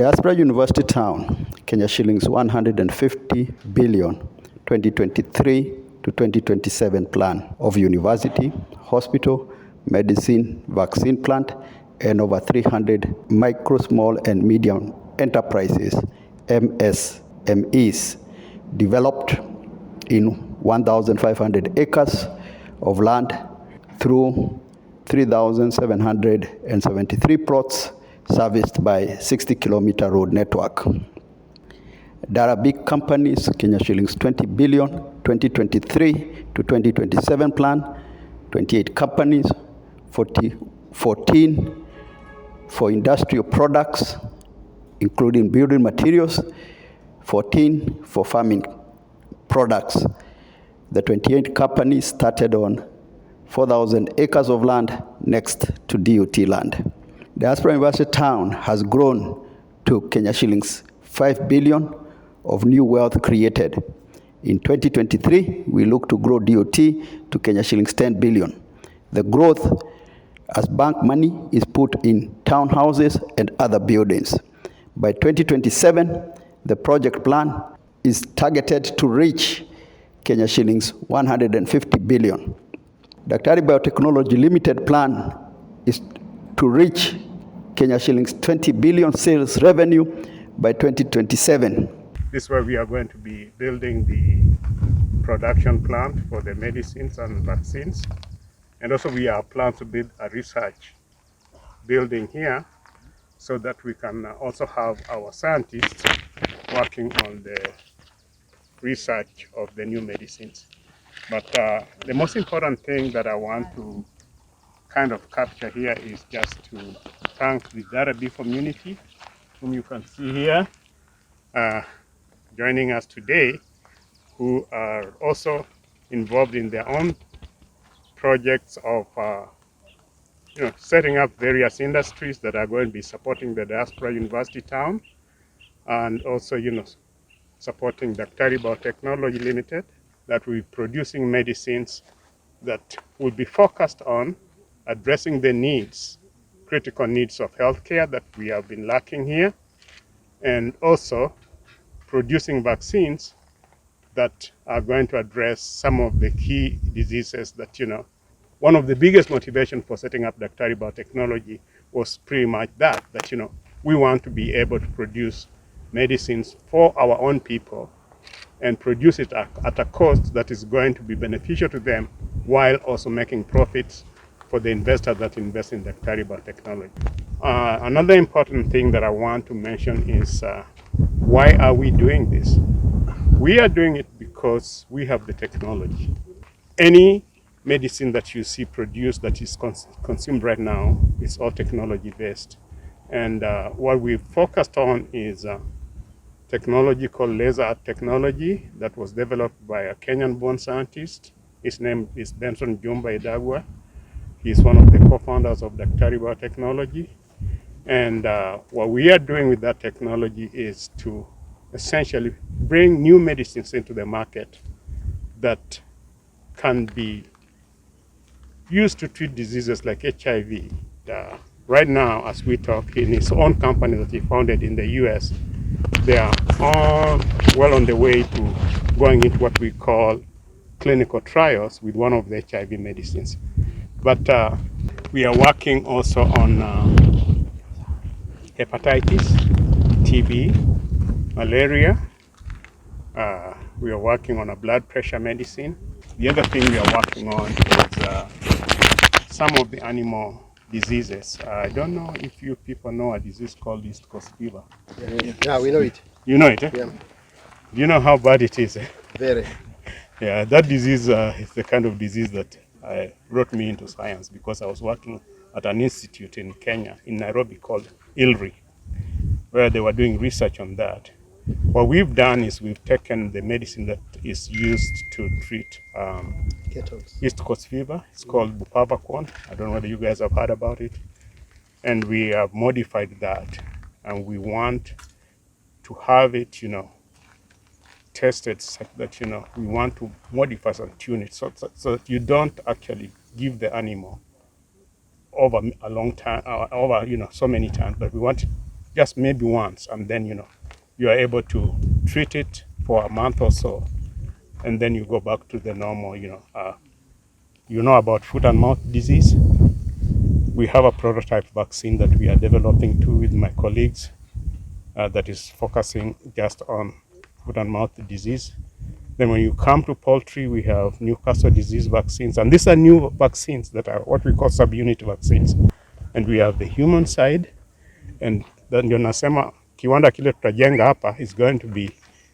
Diaspora University Town, Kenya shillings 150 billion 2023 to 2027 plan of university, hospital, medicine, vaccine plant, and over 300 micro, small, and medium enterprises, MSMEs, developed in 1,500 acres of land through 3,773 plots serviced by 60-kilometer road network. There are big companies, Kenya shillings 20 billion, 2023 to 2027 plan, 28 companies, 14 for industrial products, including building materials, 14 for farming products. The 28 companies started on 4,000 acres of land next to DOT land. Diaspora University Town has grown to Kenya shillings 5 billion of new wealth created. In 2023, we look to grow DOT to Kenya shillings 10 billion. The growth as bank money is put in townhouses and other buildings. By 2027, the project plan is targeted to reach Kenya shillings 150 billion. Daktari Biotechnology Limited plan is to reach Kenya shillings 20 billion sales revenue by 2027. This is where we are going to be building the production plant for the medicines and vaccines. And also we are planning to build a research building here so that we can also have our scientists working on the research of the new medicines. But the most important thing that I want to kind of capture here is just to thank the Darabi community, whom you can see here joining us today, who are also involved in their own projects of setting up various industries that are going to be supporting the Diaspora University Town, and also supporting Daktari Biotechnology Limited, that will be producing medicines that will be focused on addressing the needs, critical needs of healthcare that we have been lacking here, and also producing vaccines that are going to address some of the key diseases that, one of the biggest motivation for setting up Daktari Biotechnology was pretty much that, we want to be able to produce medicines for our own people and produce it at a cost that is going to be beneficial to them, while also making profits for the investors that invest in Daktari Biotechnology. Another important thing that I want to mention is why are we doing this? We are doing it because we have the technology. Any medicine that you see produced that is consumed right now is all technology based. And what we've focused on is technology called laser art technology that was developed by a Kenyan-born scientist. His name is Benson Jumba Idagwa. He's one of the co-founders of Daktari Biotechnology. And what we are doing with that technology is to essentially bring new medicines into the market that can be used to treat diseases like HIV. Right now, as we talk, in his own company that he founded in the US, they are all well on the way to going into what we call clinical trials with one of the HIV medicines. But we are working also on hepatitis, TB, malaria. We are working on a blood pressure medicine. The other thing we are working on is some of the animal diseases. I don't know if you people know a disease called East Coast fever. Yeah, we know it. You know it, eh? Yeah. Do you know how bad it is? Very. Yeah, that disease is the kind of disease that brought me into science, because I was working at an institute in Kenya, in Nairobi, called ILRI, where they were doing research on that. What we've done is we've taken the medicine that is used to treat East Coast fever. It's called Bupivacaine. I don't know whether you guys have heard about it. And we have modified that, and we want to have it, tested such that, we want to modify and tune it so that you don't actually give the animal over a long time, over, so many times, but we want just maybe once, and then you are able to treat it for a month or so, and then you go back to the normal. About foot and mouth disease. We have a prototype vaccine that we are developing too with my colleagues that is focusing just on foot and mouth disease. Then when you come to poultry, we have Newcastle disease vaccines, and these are new vaccines that are what we call subunit vaccines. And we have the human side, and then nasema kiwanda kile tutajenga hapa is going to be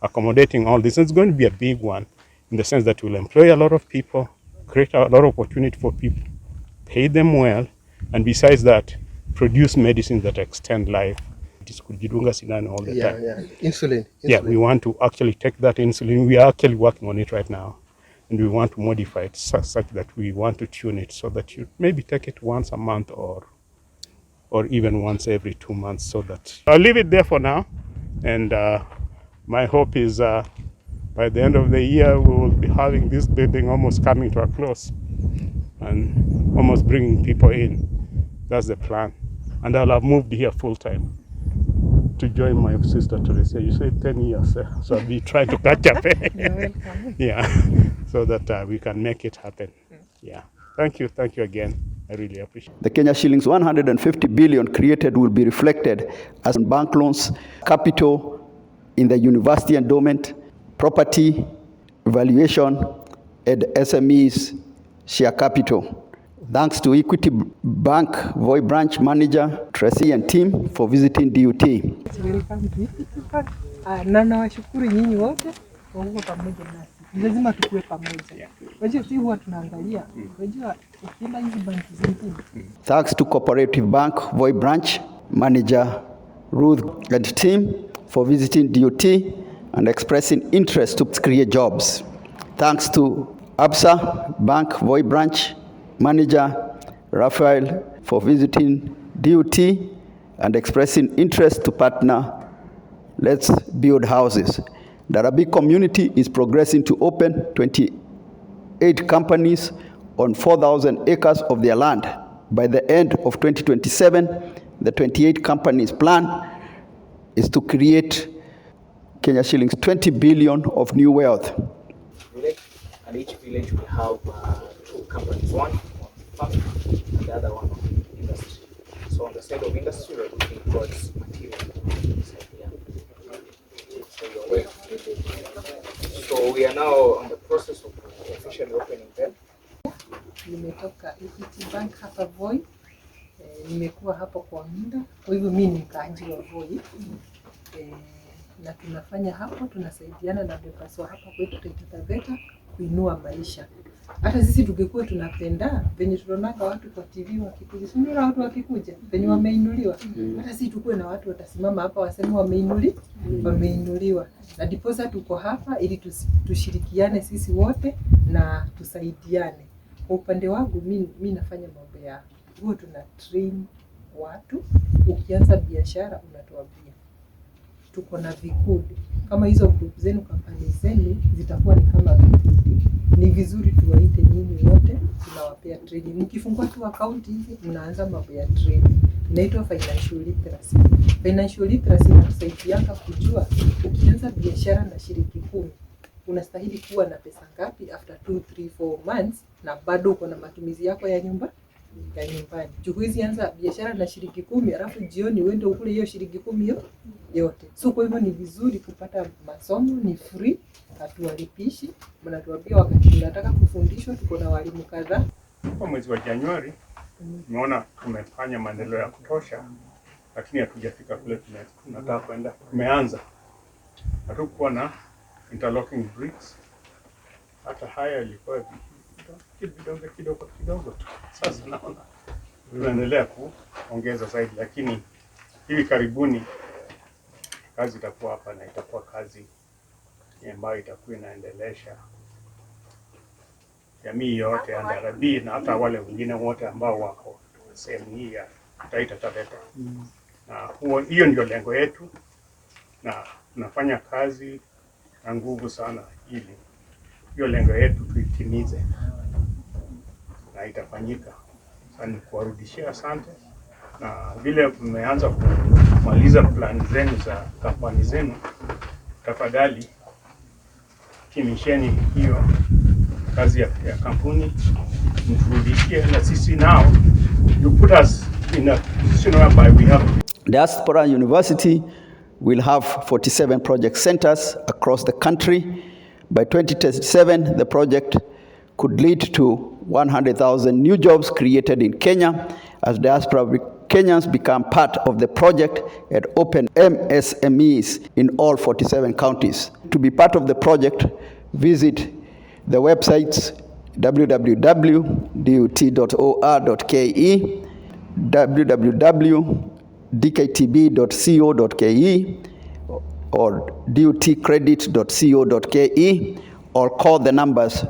accommodating all this. It's going to be a big one in the sense that we'll employ a lot of people, create a lot of opportunity for people, pay them well, and besides that, produce medicines that extend life. It is kujidunga sindano all the time. Insulin. Yeah, we want to actually take that insulin. We are actually working on it right now, and we want to modify it such that we want to tune it so that you maybe take it once a month or even once every 2 months. So that I'll leave it there for now, and my hope is by the end of the year we will be having this building almost coming to a close and almost bringing people in. That's the plan, and I'll have moved here full time to join my sister Teresa. You say 10 years, so I'll be trying to catch up. You're welcome. Yeah, so that we can make it happen. Yeah, thank you again. I really appreciate it. The Kenya shillings 150 billion created will be reflected as bank loans, capital in the university endowment, property valuation, and SMEs share capital. Thanks to Equity Bank Voi branch manager Tracy and team for visiting DUT. Welcome to Equity Bank. Na nawashukuru nyinyi wote kwa kuwa pamoja nasi. Lazima tukue pamoja. Unajua si huwa tunaangalia. Unajua ukienda hizi banki zingine. Thanks to Cooperative Bank Voi branch manager Ruth and team for visiting DUT and expressing interest to create jobs. Thanks to Absa Bank Voi branch manager Raphael for visiting DUT and expressing interest to partner. Let's build houses. The Arabic community is progressing to open 28 companies on 4,000 acres of their land. By the end of 2027, the 28 companies plan is to create Kenya shillings 20 billion of new wealth. And each village will have 2 companies, one on farming and the other one on industry. So on the side of industry, we're looking towards material. So you're aware. So we are now on the process of officially opening them. Nimetoka Equity Bank hapa Voi. Nimekuwa hapo kwa muda. Kwa hivyo mimi ni mkaaji wa Voi. Na tunafanya hapo, tunasaidiana na bepaswa hapa kwetu Taita Taveta kuinua maisha. Hata sisi tukikuwa tunapenda venye tunaona watu kwa TV wakikuja, sio watu wakikuja venye wameinuliwa. Hata sisi tukue na watu watasimama hapa waseme wameinuliwa. Na diposa tuko hapa ili tushirikiane sisi wote na tusaidiane. Kwa upande wangu mimi nafanya mambo ya huo, tuna train watu. Ukianza biashara unatuambia tuko na vikundi kama hizo group zenu, kampani zenu zitakuwa ni kama vikundi. Ni vizuri tuwaite nyinyi wote, tunawapea training. Mkifungua tu account hizi mnaanza mambo ya training. Inaitwa financial literacy. Financial literacy inatusaidia kujua ukianza biashara na shilingi 10 unastahili kuwa na pesa ngapi after 2, 3, 4 months, na bado uko na matumizi yako ya nyumbani. Jukuizi anza biashara na shilingi 10 alafu jioni uende ukule hiyo shilingi 10 yote. So kwa hivyo ni vizuri kupata masomo, ni free, hatuwalipishi. Mnatuambia wakati tunataka kufundishwa, tuko na walimu kadhaa. Kwa mwezi wa Januari tumeona tumefanya maendeleo ya kutosha, lakini hatujafika kule tunataka kwenda. Tumeanza, hatukuwa na interlocking bricks. Hata haya ilikuwa kidogo tu. Sasa naona tunaendelea kuongeza zaidi, lakini hivi karibuni kazi itakuwa hapa na itakuwa kazi ambayo itakuwa inaendelesha jamii yote ya Arabi na hata wale wengine wote ambao wako sehemu hii ya Taita Taveta. Na hiyo ndio lengo yetu, na tunafanya kazi na nguvu sana ili hiyo lengo yetu tuitimize, na itafanyika. Sasa ni kuwarudishia asante na vile mmeanza kumaliza plan zenu za kampani zenu, tafadhali kimisheni hiyo kazi ya kampuni, mturudishie na sisi now you put us in a position whereby we have. Diaspora University will have 47 project centers across the country. By 2027, the project could lead to 100,000 new jobs created in Kenya as diaspora Kenyans become part of the project and open MSMEs in all 47 counties. To be part of the project, visit the websites www.dut.or.ke, www.dktb.co.ke, or dutcredit.co.ke, or call the numbers